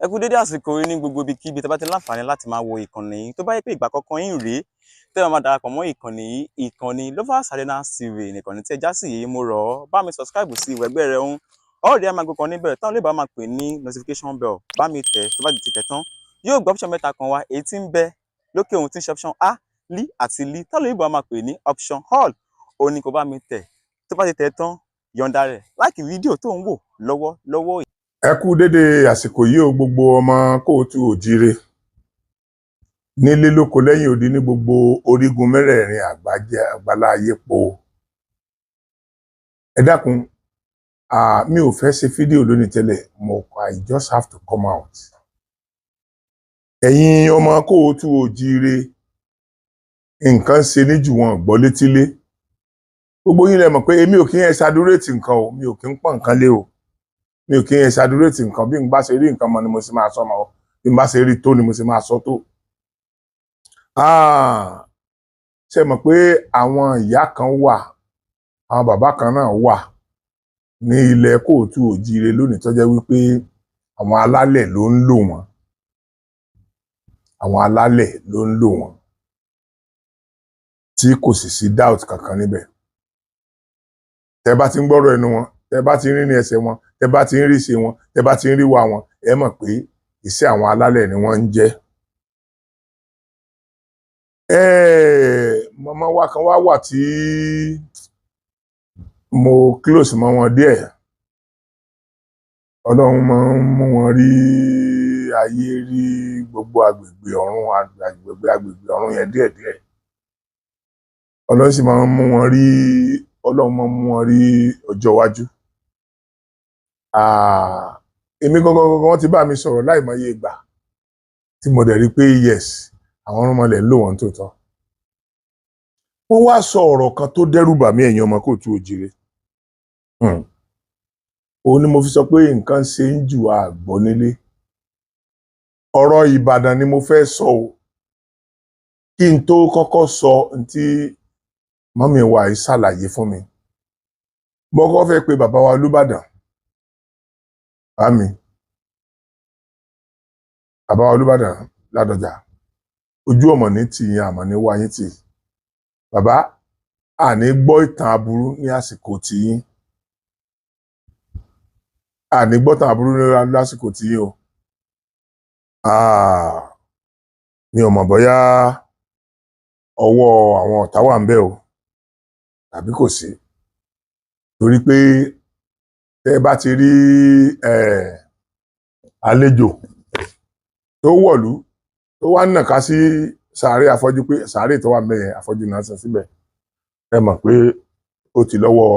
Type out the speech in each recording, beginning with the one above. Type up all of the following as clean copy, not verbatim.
Ẹ kú dédé àsìkò yìí ní gbogbo ibikíbi tẹ́ bá ti láǹfààní láti máa wo ìkànnì yìí. Tó bá yẹ pé ìgbà àkọ́kọ́ yín rèé tẹ́ máa darapọ̀ mọ́ ìkànnì yìí, ìkànnì Lovers Arena TV nìkànnì tí ẹ já sí yìí. Mo rọ̀ ọ́ bá mi subscribe sí ìwé ẹgbẹ́ rẹ ń ọ̀rẹ́ máa gbé kan níbẹ̀ táwọn olóògbé máa pè ní notification bell. Bá mi tẹ̀ tó bá ti tẹ̀ tán yóò gbọ́ option mẹ́ta kan wá, èyí tí ń bẹ lókè ohun tí ń ṣe option A, Li àti Li táwọn olóògbé máa pè ní option all. Ó ní kó bá mi tẹ̀ tó bá ti tẹ̀ tán yọ̀ǹda rẹ̀ láìkì fídíò tó ń wò lọ́wọ́lọ́wọ́. Ẹ kú dédé àsìkò yìí o gbogbo ọmọ kóòtù òjíire nílé lóko lẹ́yìn odi ní gbogbo orígun mẹ́rẹ̀ẹ̀rin àgbálá ayé po. Ẹ dákun, mi ò fẹ́ ṣe fídíò lónìí tẹ́lẹ̀, I just have to come out. Ẹ̀yin ọmọ kóòtù òjíire, nǹkan ṣe ní jù wọn gbọ́ létílé. Gbogbo yín lẹ mọ̀ pé èmi ò kí ń exaggerate nǹkan o, mi ò kí ń pọ́n nǹkan lé o. Mi ò kí ń exaggerate nǹkan, bí n bá ṣe rí nǹkan mọ́ ni mo sì máa sọ mọ́, bí n bá ṣe rí tó ni mo sì máa sọ tó. Ṣé mọ̀ pé àwọn ìyá kan wà, àwọn bàbá kan náà wà ní ilẹ̀ kóòtù òjíire lónìí tó jẹ́ wípé àwọn alálẹ̀ ló ń lò wọ́n. Àwọn alálẹ̀ ló ń lò wọ́n tí kò sì sí doubt kankan níbẹ̀. Tẹ́ bá ti ń gbọ́rọ̀ ẹnu wọn, tẹ́ bá ti ń rí ní ẹsẹ̀ wọn, tẹ́ bá ti ń rí ṣe wọn, tẹ́ bá ti ń rí wà wọn, ẹ mọ̀ pé iṣẹ́ àwọn alálẹ̀ ni wọ́n ń jẹ́. Màmá wa kan wà tí mo close mọ́ wọn díẹ̀. Ọlọ́run máa ń mú wọn rí ayé, rí gbogbo agbègbè ọ̀run yẹn díẹ̀díẹ̀. Ọlọ́run sì máa ń mú wọn rí, Ọlọ́run máa ń mú wọn rí ọjọ́ iwájú. Èmi gangan ti bá mi sọ̀rọ̀ láìmọye ìgbà tí mo dẹ̀ rí pé yes, àwọn ọmọlẹ̀ lò wọ́n tó tọ́. Wọ́n wá sọ ọ̀rọ̀ kan tó dẹ́rù bà mí ẹ̀yin ọmọ kóòtù òjíire. Òun ni mo fi sọ pé nǹkan ṣe ń jù àgbọ̀ nílé. Ọ̀rọ̀ Ìbàdàn ni mo fẹ́ sọ o. Kí n tó kọ́kọ́ sọ tí mọ́mì wa yìí ṣàlàyé fún mi. Mo kọ́kọ́ fẹ́ pe bàbá wa Olúbàdàn. Bàbá wa Olúbàdàn Ládọjà. Ojú ọmọ ní tìyín àmọ́ ní wáyé tì. Bàbá, àní gbọ́ ìtàn aburú ní àsìkò tìyín. Àní gbọ́ ìtàn aburú lásìkò tìyín o. Mi ò mọ̀ bóyá ọwọ́ àwọn ọ̀tá wà ń bẹ̀ o tàbí kò sí. Torí pé tẹ́ bá ti rí àlejò tó wọ̀lú tó wá nàka sí sàárè afọ́jú pé sàárè tó wà ńbẹ̀ afọ́jú náà sọ síbẹ̀, ẹ mọ̀ pé ó ti lọ́wọ́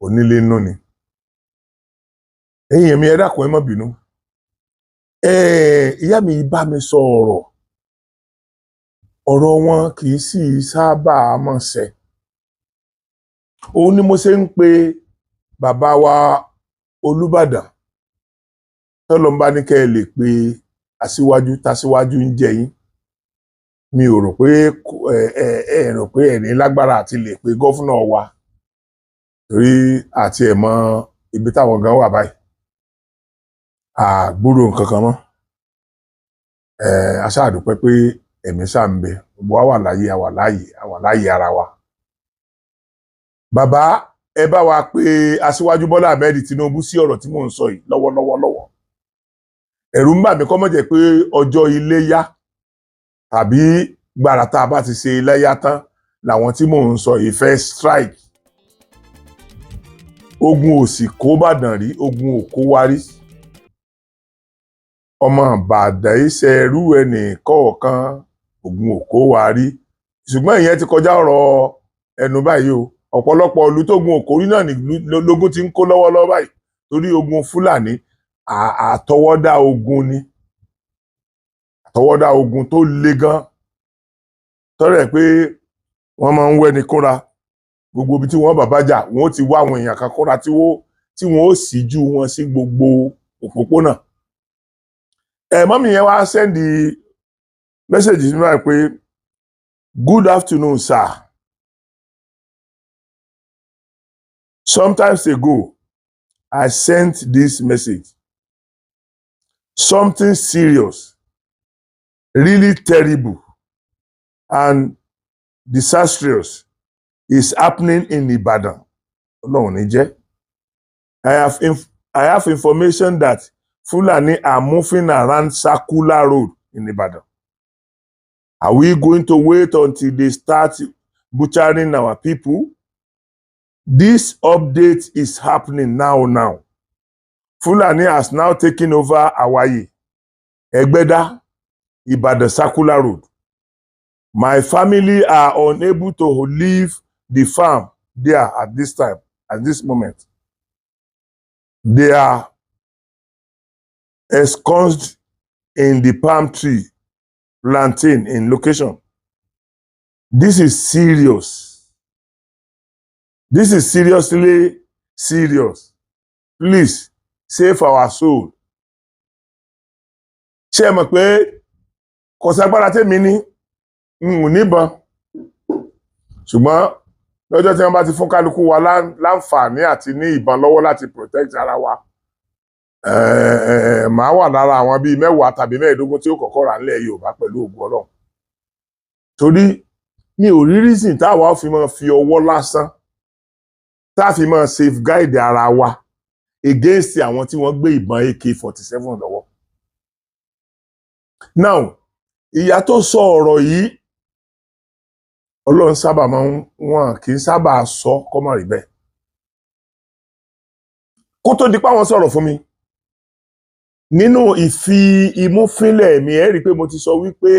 onílé nù ni. Ẹ̀yin èmi ẹ dákun ẹ má bínú. Ìyá mi bá mi sọ ọ̀rọ̀ wọn kì í sì sábà mọ̀ ṣẹ. Òun ni mo ṣe ń pe bàbá wa Olúbàdàn tọ́lọ́mbá ní kẹ́ ẹ lè pe aṣíwájú tàṣíwájú ń jẹ yín. Mi ò rò pé rò pé ẹ̀ní lágbára àti lè pe gọ́fúnà wa torí àti ẹ̀ mọ ibi táwọn gan wà báyìí. Àgbúrò nǹkan kan mọ́. Aṣáàdúpẹ́ pé ẹ̀mí ṣáà ń bẹ, gbogbo wa wà láyé, àwa láyé ara wa. Bàbá, ẹ bá wa pé aṣíwájú Bọ́lá Ahmed Tinubu sí ọ̀rọ̀ tí mò ń sọ yìí lọ́wọ́. Ẹ̀rù ń bà mí kó má jẹ́ pé ọjọ́ Iléyá tàbí gbàrà tá a bá ti ṣe Iléyá tán làwọn tí mò ń sọ yìí fẹ́ strike. Ogun ò sì kó Ìbàdàn rí, ogun ò kó wa rí. Ọmọ Ìbàdàn iṣẹ́ ẹrú ẹnì kọ̀ọ̀kan, ogun ò kó wa rí. Ṣùgbọ́n ìyẹn ti kọjá ọ̀rọ̀ ẹnu báyìí o. Ọ̀pọ̀lọpọ̀ ìlú tógun òkórí náà ní lógún ti ń kó lọ́wọ́lọ́wọ́ báyìí torí ogun Fúlàní àtọwọ́dá ogun ni. Àtọwọ́dá ogun tó le gan. Tọ́rẹ̀ pé wọ́n máa ń wẹ́ni kúnra. Gbogbo ibi tí wọ́n bàbá jà, wọ́n ti wá àwọn èèyàn kan kúnra tí wọ́n ó síjú wọn sí gbogbo òpópónà. Mọ́mì yẹn wá sẹ́ndì mẹ́sẹ̀jì sí mi pé good afternoon sir. Sometimes ago, I sent this message. something serious, really terrible and disastrous is happening in Ibadan. Ọlọ́run ní jẹ́. I have information that Fulani are moving around Circular Road in Ibadan. Are we going to wait until they start butchering our people? This update is happening now. Fulani has now taken over Awaye, Egbeda, Ibadan Circular Road. My family are unable to leave the farm there at this time, at this moment. They are ensconced in the palm tree plantain in location. This is serious. This is seriously serious. Please save our soul. Ṣé ẹ mọ̀ pé kò ságbára tèmi ní níbọn, ṣùgbọ́n lọ́jọ́ tí wọ́n bá ti fún kálukú wa láǹfààní àti ní ìbọn lọ́wọ́ láti protect ara wa, màá wà lára àwọn bíi 10 tàbí 15 tí ó kọ́kọ́ rà nílẹ̀ Yorùbá pẹ̀lú ògùn Ọlọ́run. Torí mi ò rí reason táwa fi máa fi ọwọ́ lásán tá fi máa safeguard ara wa against àwọn tí wọ́n gbé ìbọn AK-47 lọ́wọ́. Now, ìyá tó sọ ọ̀rọ̀ yìí, Ọlọ́run sábà wọn kì í sábà sọ kó má rí bẹ́ẹ̀. Kó tó di pé àwọn sọ̀rọ̀ fún mi, nínú ìfi imú fínlẹ̀ mi ẹ rí pé mo ti sọ wípé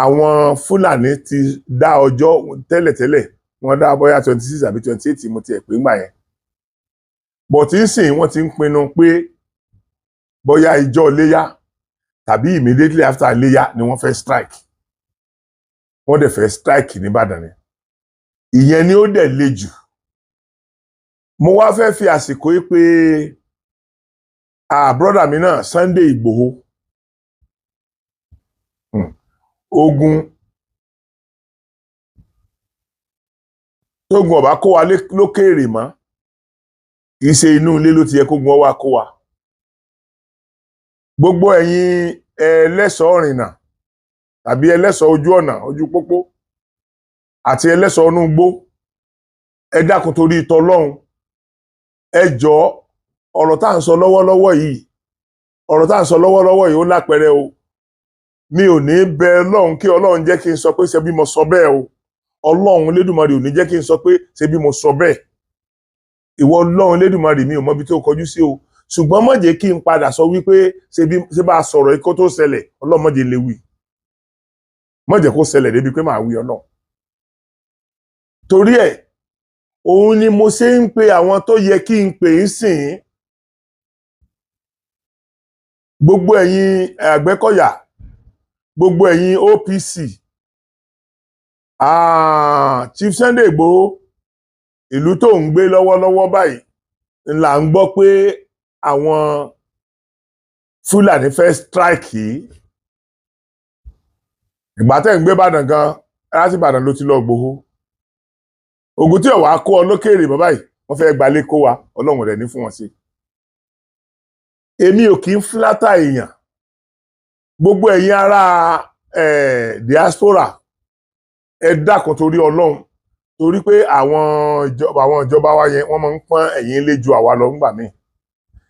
àwọn Fúlàní ti dá ọjọ́ tẹ́lẹ̀tẹ́lẹ̀, wọ́n dá bóyá 26 àbí 28 mo ti ẹ̀ pé ńgbà yẹn. But nsìn wọ́n ti ń pinnu pé bóyá ìjọ Iléyá tàbí immediately after Iléyá ni wọ́n fẹ́ strike. Wọ́n dẹ̀ fẹ́ strike ní Ìbàdàn ni. Ìyẹn ni ó dẹ̀ le jù. Mo wá fẹ́ fi àsìkò yìí pé brother mi náà Sunday Igboho. Ogun tógun ọba kó wa lókèèrè mọ́, kìí ṣe inú ilé ló ti yẹ kógun ọwá kó wa. Gbogbo ẹ̀yin ẹlẹ́ṣọ̀ ọ̀rìnà tàbí ẹlẹ́ṣọ̀ ojú ọ̀nà ojú pópó àti ẹlẹ́ṣọ̀ inú igbó, ẹ dákun torí t'Ọlọ́run, ẹ jọ̀ọ́, ọ̀rọ̀ tá à ń sọ lọ́wọ́lọ́wọ́ yìí ó lápẹẹrẹ o. Mi ò ní bẹ Ọlọ́run kí Ọlọ́run jẹ́ kí n sọ pé ṣe bí mo sọ bẹ́ẹ̀ o. Ọlọ́run Elédùmarè ò ní jẹ́ kí n sọ pé ṣe bí mo sọ bẹ́ẹ̀. Ìwọ Ọlọ́run Elédùmarè mi ò mọ ibi tó kọjú sí o. Ṣùgbọ́n má jẹ́ kí n padà sọ wípé ṣe bá sọ̀rọ̀ ikọ́ tó ṣẹlẹ̀, Ọlọ́run má jẹ́ lè wí. Má jẹ́ kó ṣẹlẹ̀ débi pé màá wí Ọlọ́run. Torí ẹ̀, òun ni mo ṣe ń pe àwọn tó yẹ kí n pè ń sìn. Gbogbo ẹ̀yin Àgbẹ̀kọ̀yà, gbogbo ẹ̀yin OPC, Chief Sunday Igboho, ìlú tó ń gbé lọ́wọ́lọ́wọ́ báyìí là ń gbọ́ pé àwọn Fúlàní fẹ́ strike yìí. Ìgbà tẹ́ ń gbé Ìbàdàn gan, láti Ìbàdàn ló ti lọ Igboho. Ogun tí ó wá kó ọ lókèèrè bọ́ báyìí, wọ́n fẹ́ gbalé kó wa, Ọlọ́run rẹ̀ ní fún wọn sí. Èmi ò kí ń flatter èèyàn. Gbogbo ẹ̀yin ará diaspora, ẹ dákun torí Ọlọ́run, torí pé àwọn ìjọba wa yẹn wọ́n máa ń pọ́n ẹ̀yin lé ju àwa lọ ńgbà míì.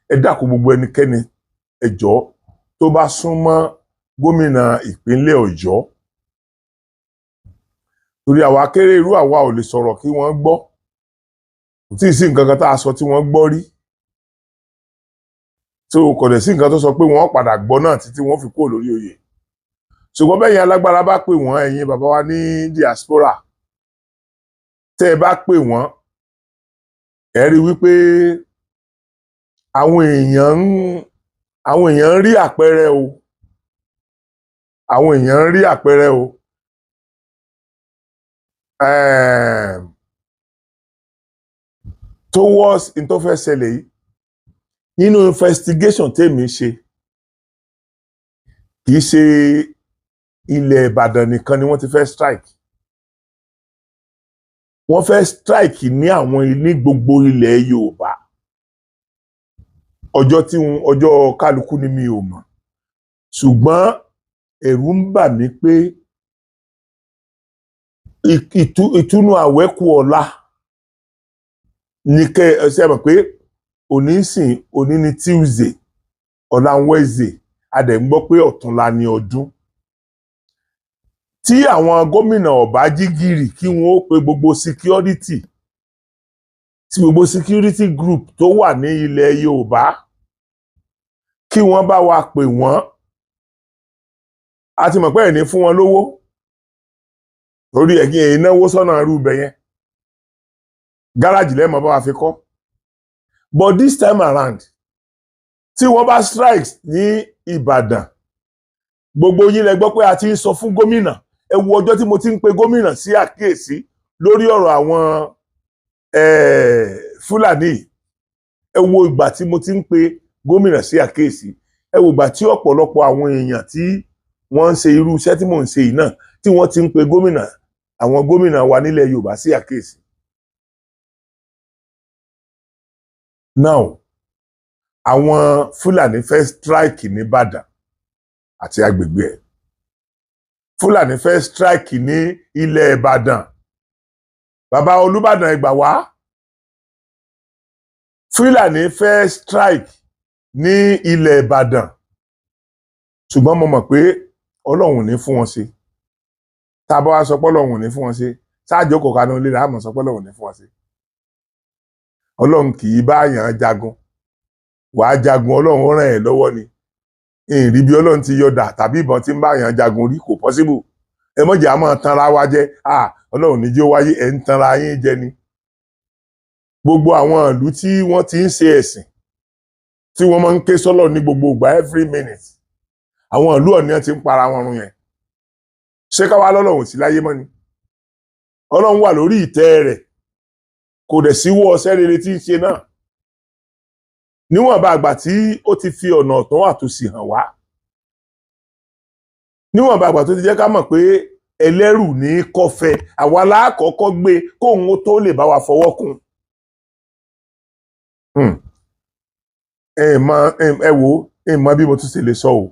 Ẹ dákun gbogbo ẹnikẹ́ni, ẹ jọ̀ọ́, tó bá súnmọ́ gómìnà ìpínlẹ̀ Ọ̀yọ́, torí àwa kéré irú àwa ò lè sọ̀rọ̀ kí wọ́n gbọ́. Kò tí ì sí nǹkan kan tá a sọ tí wọ́n gbọ́ rí. So kò dẹ̀ sí nǹkan tó sọ pé wọ́n padà gbọ́ náà títí wọ́n fi kúrò lórí oyè. Ṣùgbọ́n bẹ́yìn alágbára bá pè wọ́n, ẹ̀yin bàbá wa ní diaspora, tẹ́ ẹ bá pè wọ́n, ẹ rí wípé àwọn èèyàn ń rí àpẹẹrẹ o. Àwọn èèyàn ń rí àpẹẹrẹ o. Towards in tó fẹ́ ṣẹlẹ̀ yìí, nínú investigation tèmi ṣe, kì í ṣe ilẹ̀ Ìbàdàn nìkan ni wọ́n ti fẹ́ strike. Wọ́n fẹ́ strike ní gbogbo ilẹ̀ Yorùbá. ọjọ́ kálukú ni mi ò mọ̀ ṣùgbọ́n ẹ̀rù ń bà mí pé ìtúnu àwẹ̀ kù ọ̀la ní kẹ́ ẹ ṣe mọ̀ pé òní ni Tuesday ọ̀la Wednesday a dẹ̀ ń gbọ́ pé ọ̀túnla ni ọdún tí àwọn gómìnà ọ̀bá jí gìrì kí wọ́n ó pe gbogbo security group tó wà ní ilẹ̀ Yorùbá kí wọ́n bá wa pè wọ́n a ti mọ̀ pé ẹ̀ ní fún wọn lówó torí ẹ̀gbìn èyí náwó sọ́nà irú ibẹ̀ yẹn gáràjì lẹ́mọ̀ bá wa fi kọ́ but this time around tí wọ́n bá strike ní Ìbàdàn gbogbo yín lẹ gbọ́ pé a ti ń sọ fún gómìnà ẹ wo ọjọ́ tí mo ti ń pe gómìnà sí àkíyèsí lórí ọ̀rọ̀ àwọn Fúlàní ẹ wo ìgbà tí mo ti ń pe gómìnà sí àkíyèsí ẹ wo ìgbà tí ọ̀pọ̀lọpọ̀ àwọn èèyàn tí wọ́n ń ṣe irú iṣẹ́ tí mò ń ṣe yìí náà tí wọ́n ti ń pe àwọn gómìnà wa nílẹ̀ Yorùbá sí àkíyèsí. Now àwọn Fúlàní fẹ́ strike ní Ìbàdàn àti agbègbè ẹ̀ Fúlàní fẹ́ strike ní ilẹ̀ Ìbàdàn bàbá Olúbàdàn ẹ gbà wá Fúlàní fẹ́ strike ní ilẹ̀ Ìbàdàn ṣùgbọ́n mo mọ̀ pé Ọlọ́run ní fún wọn ṣe tá a bá wá sọ pé Ọlọ́run ní fún wọn ṣe ṣáàjò kò kanú ilé rà á mọ̀ sọ pé Ọlọ́run ní fún wọn ṣe Ọlọ́run kì í bá yàn jagun wàá jagun Ọlọ́run ó ràn ẹ́ lọ́wọ́ ni ìrìn bí Ọlọ́run ti yọ̀dà tàbí ìbọn tí ń bá yàn jagun rí kò possible ẹ mọ̀jẹ̀ á máa tanra wa jẹ Ọlọ́run ní jẹ́ ó wáyé ẹ̀ ń tanra yín jẹ ni gbogbo àwọn ìlú tí wọ́n ti ń ṣe ẹ̀sìn tí wọ́n máa ń ké sọ́lọ̀ ní gbogbo ìgbà every minute àwọn ìlú ọ̀nìyàn ti ń para wọn run yẹn ṣé ká wá lọ́lọ́run sí láyé mọ́ ni Ọlọ́run wà lórí ìtẹ́ rẹ̀ kò dẹ̀ síwọ́ ọṣẹ́ rere tí ń ṣe náà níwọ̀nba àgbà tí ó ti fi ọ̀nà ọ̀tún àtòsì hàn wá níwọ̀nba àgbà tó ti jẹ́ ká mọ̀ pé ẹlẹ́rù ní kọfẹ́ àwa láàkọ́kọ́ gbé kóun ó tó lè bá wa fọwọ́ kún ẹ wo mọ bí mo tún ṣe lè sọ o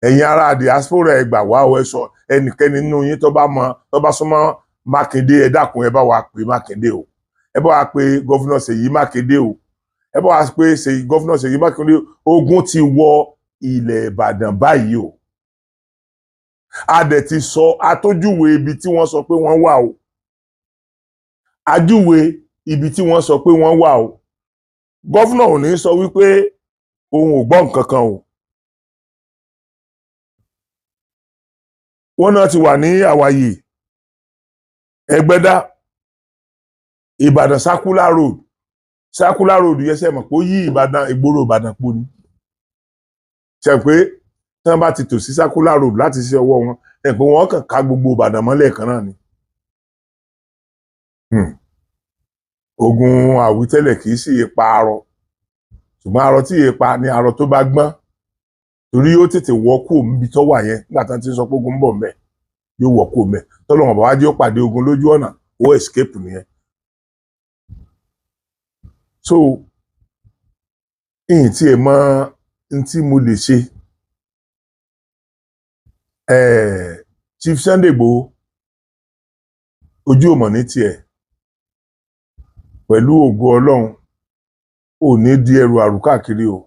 ẹ̀yin ará diaspora ẹ gbà wá o ẹ sọ ẹnikẹ́ni nínú yín tó bá súnmọ́ Mákindé ẹ dákun ẹ bá wa pè Mákindé o ẹ bá wa pè gọ́fúnà Ṣèyí Mákindé o ẹ bá wa pè gọ́fúnà Ṣèyí Mákindé ogun ti wọ ilẹ̀ Ìbàdàn báyìí o a dẹ̀ ti sọ atójúwe ibi tí wọ́n sọ pé wọ́n wà o ajúwe ibi tí wọ́n sọ pé wọ́n wà o gọ́fúnà ò ní sọ wípé òun ò gbọ́ nǹkan kan o wọ́n náà ti wà ní àwàyè Ẹgbẹ́dá Ìbàdàn circular road yẹn ṣe mọ̀ pé ó yí ìgboro Ìbàdàn po ni ṣe pé tí wọ́n bá ti tò sí circular road láti ṣe ọwọ́ wọn ẹ̀ pé wọ́n kàn ká gbogbo Ìbàdàn mọ́lẹ̀ kan náà ni ogun àwítẹ́lẹ̀ kì í sì pa arọ ṣùgbọ́n arọ tí èèpa ni arọ tó bá gbọ́n torí ó tètè wọ́kù níbi tó wà yẹn nígbà tí wọ́n ti sọ pé ogun ń bọ̀ mẹ́ yóò wọ́kù mẹ́ tọ́lọ́wọ́n bàbá jẹ́ ó pàdé ogun lójú ọ̀nà ó escape nìyẹn. So ìyìn tí ẹ mọ n tí mo lè ṣe Chief Sunday Igboho ojú ò mọ̀ ní tiẹ̀ pẹ̀lú ògo Ọlọ́run ò ní di ẹrù àrù káàkiri o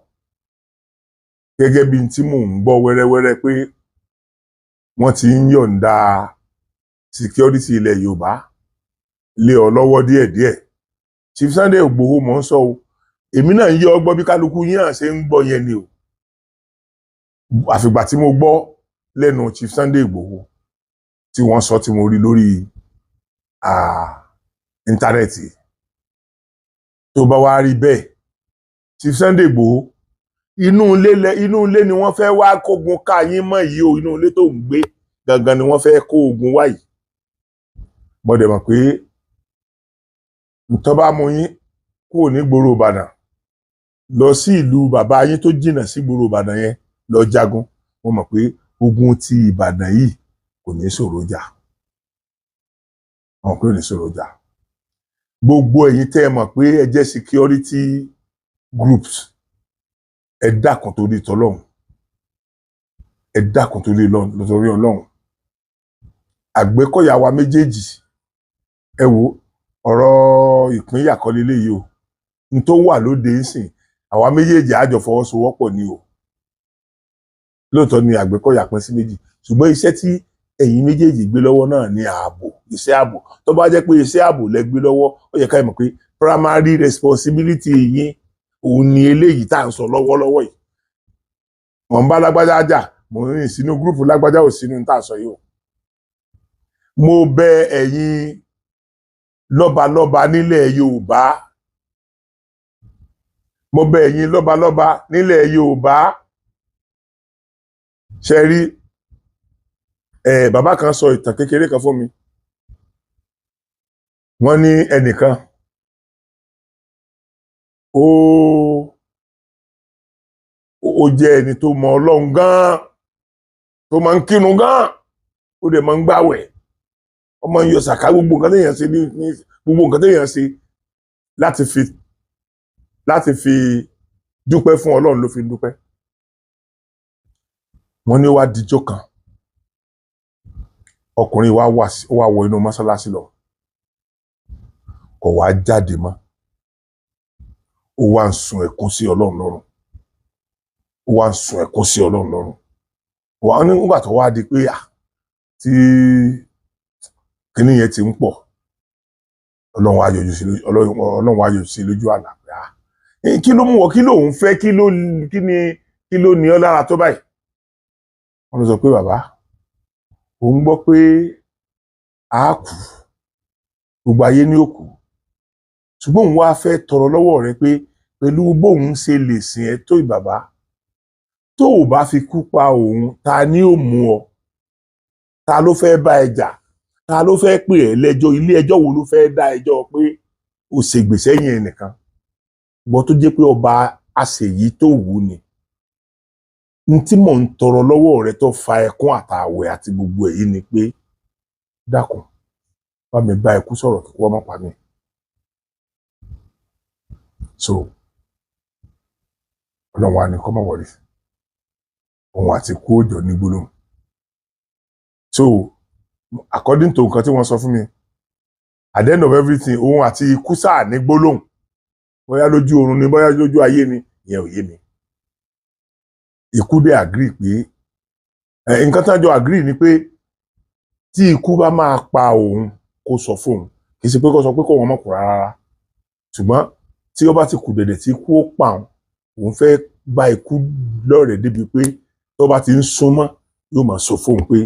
gẹ́gẹ́ bí tí mò ń gbọ́ wẹ́rẹ́wẹ́rẹ́ pé wọ́n ti ń yọ̀ǹda security ilẹ̀ Yorùbá lé ọ lọ́wọ́ díẹ̀díẹ̀ Chief Sunday Igboho mọ̀ ń sọ o èmi náà ń yọ ọgbọ́ bí kálukú yín náà ṣe ń gbọ́ yẹn ni o àfìgbà tí mo gbọ́ lẹ́nu Chief Sunday Igboho tí wọ́n sọ tí mo rí lórí íńtánẹ́ẹ̀tì tó bá wá rí bẹ́ẹ̀ Chief Sunday Igboho inú ilé ni wọ́n fẹ́ wá kógun ká yín mọ́ yìí o inú ilé tó ń gbé gangan ni wọ́n fẹ́ kó ogun wá yìí mo dẹ̀ mọ̀ pé tó bá mú yín kúrò ní gbòòrò Ìbàdàn lọ sí ìlú bàbá yín tó jìnnà sí gbòòrò Ìbàdàn yẹn lọ jagun mo mọ̀ pé ogun ti Ìbàdàn yìí kò ní ṣòro jà wọn kò ní ṣòro jà gbogbo ẹ̀yin tẹ́ ẹ mọ̀ pé ẹ jẹ́ security groups ẹ dákun torí tọlọ́run, ẹ dákun torí Ọlọ́run. Àgbẹ̀kọ̀yà wa méjèèjì, ẹ wo ọ̀rọ̀ ìpínyà kọ́ leléyìí o, n tó wà lóde ńsìn àwa méjèèjì àjọ fọwọ́sowọ́pọ̀ ni o. Lóòótọ́ ni Àgbẹ̀kọ̀yà pín sí méjì, ṣùgbọ́n iṣẹ́ tí ẹ̀yin méjèèjì gbé lọ́wọ́ náà ni ààbò, iṣẹ́ ààbò. Tó bá jẹ́ pé iṣẹ́ ààbò lẹ gbé lọ́wọ́, ó yẹ ká mọ̀ pé primary responsibility yín òun ni eléyìí tá à ń sọ lọ́wọ́lọ́wọ́ yìí. Mò ń bá lágbájá jà, mò ń rìn sínú gúrùpù lágbájá ò sínú tá à ń sọ yìí o. Mo bẹ ẹ̀yin lọ́balọ́ba nílẹ̀ Yorùbá, mo bẹ ẹ̀yin lọ́balọ́ba nílẹ̀ Yorùbá. Ṣé rí bàbá kan sọ ìtàn kékeré kan fún mi. Wọ́n ní ẹnìkan ó jẹ́ ẹni tó mọ Ọlọ́run gan, tó máa ń kírun gan, ó dẹ̀ máa ń gbàwẹ̀, ó máa ń yọ sàká, gbogbo nǹkan téèyàn ṣe ní gbogbo nǹkan téèyàn ṣe láti fi dúpẹ́ fún Ọlọ́run ló fi ń dúpẹ́. Wọ́n ní wá dijọ́ kan ọkùnrin wá wọ inú mọ́sálásí lọ, kò wá jáde mọ́, ó wá ń sun ẹkún sí Ọlọ́run lọ́rùn, ó wá ń sun ẹkún sí Ọlọ́run lọ́rùn. Wọ́n ní nígbà tó wá di pé tí kíní yẹn ti ń pọ̀, Ọlọ́run wá yọjú sí lójú àlá pé kí ló mú wọ, kí ló ń fẹ́, kí ló ní ọ lára tó báyìí. Wọ́n ló sọ pé bàbá òun gbọ́ pé a kú, gbogbo ayé ní òkú, ṣùgbọ́n òun wá fẹ́ tọrọ lọ́wọ́ rẹ pé pẹ̀lú bóun ṣe lè sìn ẹ́ tó ìbàbá, tó ò bá fi kú pa òun, ta ni ó mú ọ? Ta ló fẹ́ bá ẹ jà? Ta ló fẹ́ pè ẹ́ lẹ́jọ́? Ilé ẹjọ́ wo ló fẹ́ dá ẹjọ́ pé o ṣègbèsè yẹn nìkan? Gbọ́ tó jẹ́ pé ọba àṣeyìí tó wù ni. N tí mò ń tọrọ lọ́wọ́ rẹ tó fa ẹkún àtàwẹ̀ àti gbogbo èyí ni pé dákun bá mi bá ẹkú sọ̀rọ̀ kí wọ́n má pa mí. So Ọlọ́run wa ni kọ́ mọ̀ wọlé, òun àti kú òjò ní gbólóhùn. So according to nǹkan tí wọ́n sọ fún mi, at the end of everything òun àti ikú sáà ní gbólóhùn, bóyá lójú oorun ni bóyá lójú ayé ni ìyẹn ò yé mi. Ikú dẹ̀ agree pé nǹkan tájọ agree ni pé tí ikú bá máa pa òun kó sọ fóun, kì í ṣe pé kó sọ pé kó wọn mọ̀ kú rárá, ṣùgbọ́n tí ó bá ti kù dẹ̀dẹ̀ tí ikú ó pa òun fẹ́ bá ikú lọ́rẹ̀ẹ́ débi pé tó bá ti ń súnmọ́ yóò máa sọ fóun pé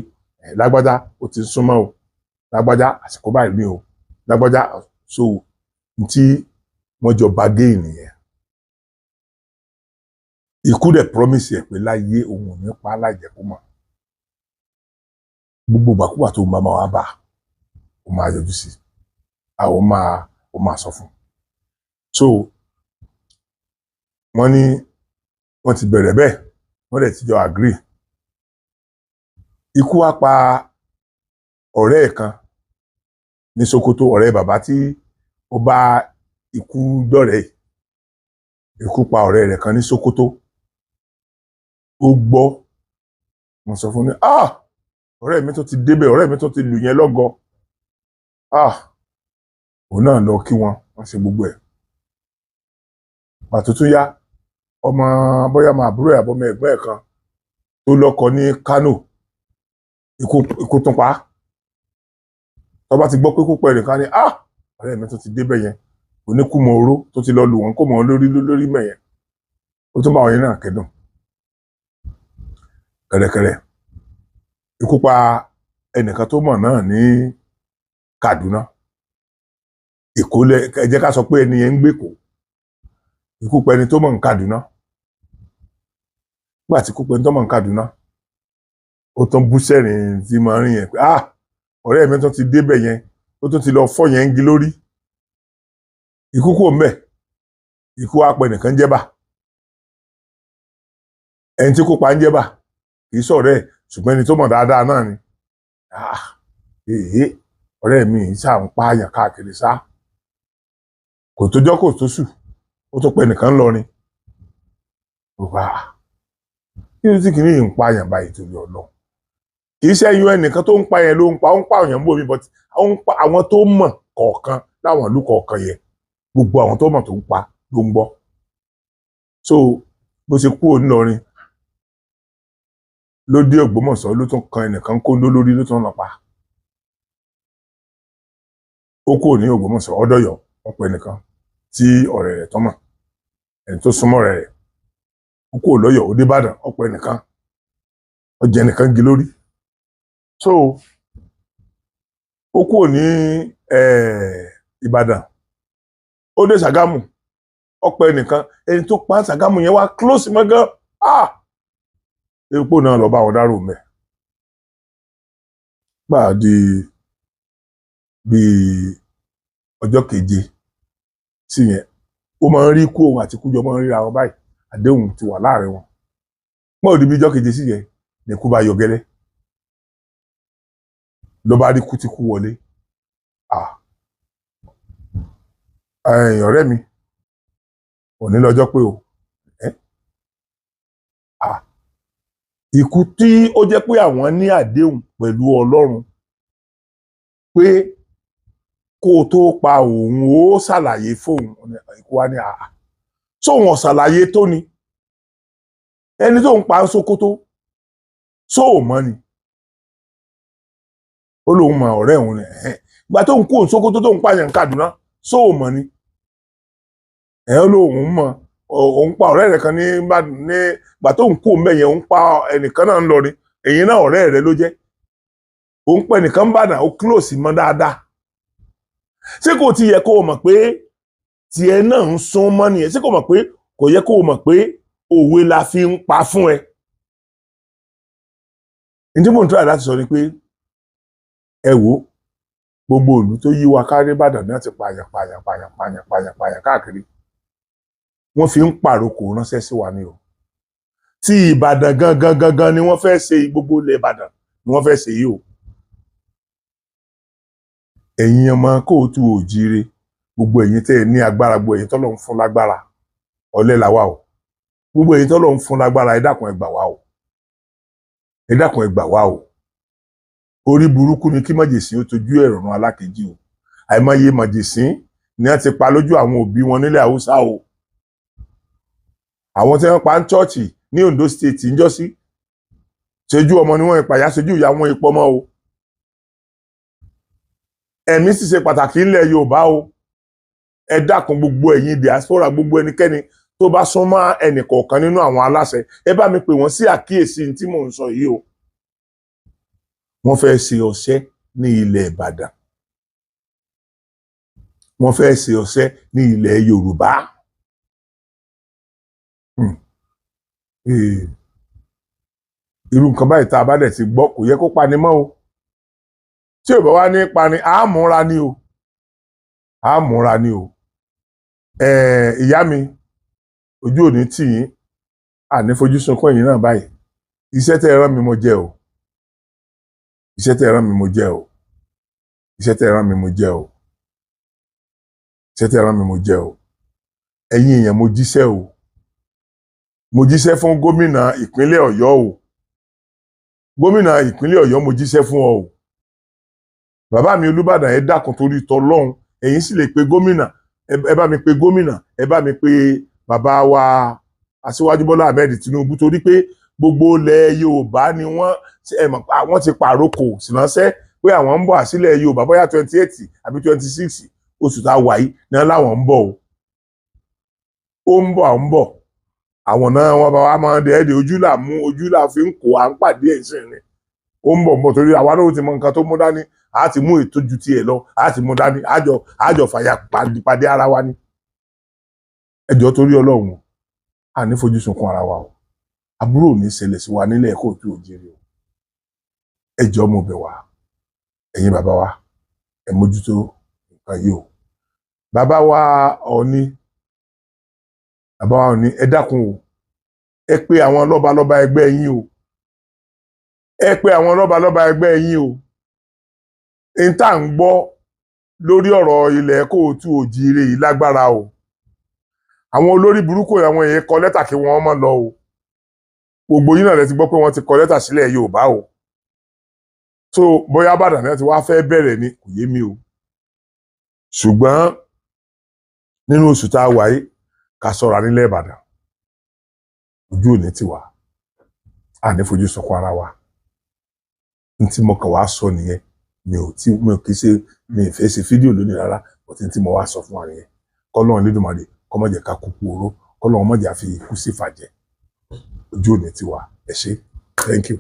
lágbájá ó ti ń súnmọ́ o, lágbájá àsìkò báyìí ni o, lágbájá so tí wọ́n jọ bá gé ènìyàn. Ikú dẹ̀ promise ẹ̀ pé láyé òun ò ní pa láìjẹ́ kó mọ̀. Gbogbo ìgbàkúgbà tó máa wá bá ó máa yọjú sí, ó máa sọ fún. So wọ́n ní wọ́n ti bẹ̀rẹ̀ bẹ́ẹ̀, wọ́n dẹ̀ ti jọ agree. Ikú wá pa ọ̀rẹ́ ẹ̀ kan ní Sokoto, ọ̀rẹ́ bàbá tí ó bá ikú dọ̀rẹ́. Ikú pa ọ̀rẹ́ rẹ̀ kan ní Sokoto. Ó gbọ́, wọ́n sọ fún ní ọ̀rẹ́ mi tó ti débẹ̀, ọ̀rẹ́ mi tó ti lù yẹn lọ́gọ. Òun náà lọ kí wọ́n ṣe gbogbo ẹ̀. Pàtó tún yá, ọmọ bóyá máa àbúrò ẹ̀ àbọ̀mọ ẹ̀gbọ́n ẹ̀ kan tó lọ́kọ ní Kano, ikú tún pa á. Tó bá ti gbọ́ pé kúpọ̀ ẹnìkan ní ọ̀rẹ́ mi tó ti débẹ̀ yẹn, oníkùmọ̀ oró tó ti lọ lù wọ́n kó mọ̀ lórí mẹ̀yẹn, ó tún bá wọn yẹn náà kẹ́dùn. Kẹ̀rẹ̀kẹ̀rẹ̀ ikú pa ẹnìkan tó mọ̀ náà ní Kaduna. Èkó ẹ jẹ́ ká sọ pé ẹni yẹn ń gbé Èkó. Ikú pa ẹni tó mọ̀ ní Kaduna. Nígbà tí ikú pa ẹni tó mọ̀ ní Kaduna, ó tún bú sẹ́rìn tí máa ń rìn yẹn pé ọ̀rẹ́ mi tó ti débẹ̀ yẹn, ó tún ti lọ fọ́ yẹn ń gí lórí. Ikú kò mbẹ̀, ikú wá pa ẹnìkan jẹ́bà. Ẹni tí kú pa ń jẹ́bà kì í sọ̀rọ̀ ẹ̀, ṣùgbọ́n ẹni tó mọ̀ dáadáa náà ni. Ọ̀rẹ́ mi ṣáà ń pààyàn káàkiri sá. Kò tójọ́ kò tó sù, ó tó pa ẹnìkan lọrin. wà kí ló tí kìíní yìí ń pa àyàn báyìí torí Ọlọ́run kì í ṣe ẹyọ ẹnìkan tó ń pa yẹn ló ń pa òyìn bò mí but àwọn tó mọ̀ kọ̀ọ̀kan láwọn ìlú kọ̀ọ̀kan yẹn gbogbo àwọn tó mọ̀ tó ń pa ló ń gbọ́ so bó ṣe kúrò nílọrin ló dé Ògbómọ̀ṣọ́ ló tún kan ẹnìkan kóńdó lórí ló tún lọ pa ó kúrò ní Ògbómọ̀ṣọ́ ọdọyọ wọn pe ẹnìkan tí ọ̀rẹ́ rẹ̀ tọmọ ẹni tó súnmọ́ ọ̀rẹ́ rẹ̀ ó kúrò lọ́yọ̀ ó dé Ìbàdàn ó pe ẹnìkan ó jẹ ẹnìkan gé lórí so ó kúrò ní Ìbàdàn ó dé Ṣàgámù ó pe ẹnìkan ẹni tó pa Ṣàgámù yẹn wá close mọ́ gan epo náà lọ bá wọn dárò mẹ gbà di bíi ọjọ́ keje sí yẹn ó máa ń rí kú òun àti Kújọ máa ń ríra wọn báyìí àdéhùn ti wà láàrin wọn mọ́ òdi bíi ọjọ́ keje sí yẹn ní kú bá yọ gẹ́lẹ́ ló bá rí kú tí kú wọlé ọ̀rẹ́ mi òní lọ́jọ́ pé o ikú tí ó jẹ́ pé àwọn ní àdéhùn pẹ̀lú Ọlọ́run pé kó o tó pa òun ó ṣàlàyé fóun ikú wa ní sóun ọ̀ṣàlàyé tó ni ẹni tó ń pa Sókótó sóò mọ́ ni ó lóun mọ ọ̀rẹ́ òun rẹ̀ ìgbà tó ń kó Sókótó tó ń pààyàn Kàdúná sóò mọ́ ni ó lóun mọ òun pa ọ̀rẹ́ rẹ̀ kan ní ìgbà tó ń kó mẹ́yẹ òun pa ẹnìkan náà ń lọ ni èyí náà ọ̀rẹ́ rẹ̀ ló jẹ́ òun pẹ́ nìkan ń bàdàn ó close mọ́ dáadáa ṣé kò ti yẹ kó o mọ̀ pé tiẹ̀ náà ń sún mọ́ nìyẹn ṣé kò mọ̀ pé kò yẹ kó o mọ̀ pé òwe la fi ń pa fún ẹ ǹjẹ́ mò ń try láti sọ ni pé ẹ wò gbogbo ìlú tó yí wa kárí Ìbàdàn náà ti pààyàn káàkiri wọ́n fi ń pàrokò ránṣẹ́ sí wa ni o tí Ìbàdàn gangan ni wọ́n fẹ́ ṣe gbogbo ilẹ̀ Ìbàdàn ni wọ́n fẹ́ ṣe yìí o ẹ̀yin ọmọ kóòtù òjíire gbogbo ẹ̀yin tẹ́ ẹ ní agbára gbogbo ẹ̀yin tọ́lọ́ ń fún lágbára ọ̀lẹ làwa o gbogbo ẹ̀yin tọ́lọ́ ń fún lágbára ẹ dákun ẹ gbà wá o ẹ dákun ẹ gbà wá o orí burúkú ni kí májèsín ó tojú ẹ̀rọ ràn alákejì o àìmọye májèsín ni wọ́n ti pa lójú àwọn òbí wọn nílẹ̀ Haúsá o àwọn tí wọ́n pa ń chọ́ọ̀chì ní Ondo State ń jọ́sí ṣojú ọmọ ni wọ́n ìpàyà ṣojú ìyá wọn ìpọmọ o ẹ̀mí sì ṣe pàtàkì ńlẹ̀ Yorùbá o ẹ dákun gbogbo ẹ̀yin diaspora gbogbo ẹnikẹ́ni tó bá súnmọ́ ẹnì kọ̀ọ̀kan nínú àwọn aláṣẹ ẹ bá mi pè wọ́n sí àkíyèsí tí mò ń sọ yìí o wọ́n fẹ́ ṣe ọṣẹ́ ní ilẹ̀ Ìbàdàn wọ́n fẹ́ ṣe ọṣẹ́ ní ilẹ̀ Yorùbá irú nǹkan báyìí tá a bá dẹ̀ ti gbọ́ kò yẹ kó pani mọ́ o tí ò bá wá ní pani àmúra ni o àmúra ni o ìyá mi ojú òní tì yín àní fojú sunkún ẹ̀yin náà báyìí iṣẹ́ tẹ́ ẹ rán mi mo jẹ́ o iṣẹ́ tẹ́ ẹ rán mi mo jẹ́ o iṣẹ́ tẹ́ ẹ rán mi mo jẹ́ o iṣẹ́ tẹ́ ẹ rán mi mo jẹ́ o ẹ̀yin èèyàn mo jíṣẹ́ o mo jíṣẹ́ fún gómìnà ìpínlẹ̀ Ọ̀yọ́ o gómìnà ìpínlẹ̀ Ọ̀yọ́ mo jíṣẹ́ fún ọ o bàbá mi Olúbàdàn ẹ dákun torí tọlọ́hun ẹ̀yin sì lè pe gómìnà ẹ bá mi pe gómìnà ẹ bá mi pe bàbá wa Aṣíwájú Bọ́lá Ahmed Tinubu torí pé gbogbo ilẹ̀ Yorùbá ni wọ́n ti pàrokò sínánṣẹ́ pé àwọn ń bọ̀ àsílẹ̀ Yorùbá bóyá 28 àbí 26 oṣù tá a wà yìí ní láwọn ń bọ̀ o ó ń bọ̀ àwọn náà wọn bá wa máa dẹ́ẹ̀dẹ̀ ojú là fi ń kó à ń pàdé ẹ̀sìn ni ó ń bọ̀ torí àwa náà ti mọ nǹkan tó mú dání a ti mú ètò ju tiẹ̀ lọ a ti mú dání àjọ fàyà pàdé ara wa ni ẹjọ́ torí Ọlọ́run a ní fojú sunkún ara wa o àbúrò ní ṣẹlẹ̀ sí wa nílẹ̀ kóòtù òjìrì o ẹjọ́ mo bẹ̀ wá ẹ̀yin bàbá wa ẹ mójútó nǹkan yìí o bàbá wa Ọọ̀ni ẹ dákun o ẹ pé àwọn lọ́balọ́ba ẹgbẹ́ yín o ẹ pé àwọn lọ́balọ́ba ẹgbẹ́ yín o n tá ń gbọ́ lórí ọ̀rọ̀ ilẹ̀ kóòtù òjìrè yìí lágbára o àwọn olórí burúkú àwọn èèyàn kọ lẹ́tà kí wọ́n má lọ o gbogbo yín náà lẹ ti gbọ́ pé wọ́n ti kọ lẹ́tà sílẹ̀ Yorùbá o so bóyá Ìbàdàn náà ti wá fẹ́ bẹ̀rẹ̀ ni kò yé mi o ṣùgbọ́n nínú oṣù tá a wà yìí ká ṣọ́ra nílẹ̀ Ìbàdàn ojú òní tiwa a ní fojú sọkọ ara wa n tí mo kàn wá sọ nìyẹn mi ò kì í ṣe mi ì fẹ́ ṣe fídíò lónìí rárá ọtí tí mo wá sọ fún wa nìyẹn kọ́lọ́run Lédùmarè kó má jẹ́ ká kúkú oró kọ́lọ́run má jẹ́ àfi ikú sí fàjẹ́ ojú òní tiwa ẹ ṣé thank you.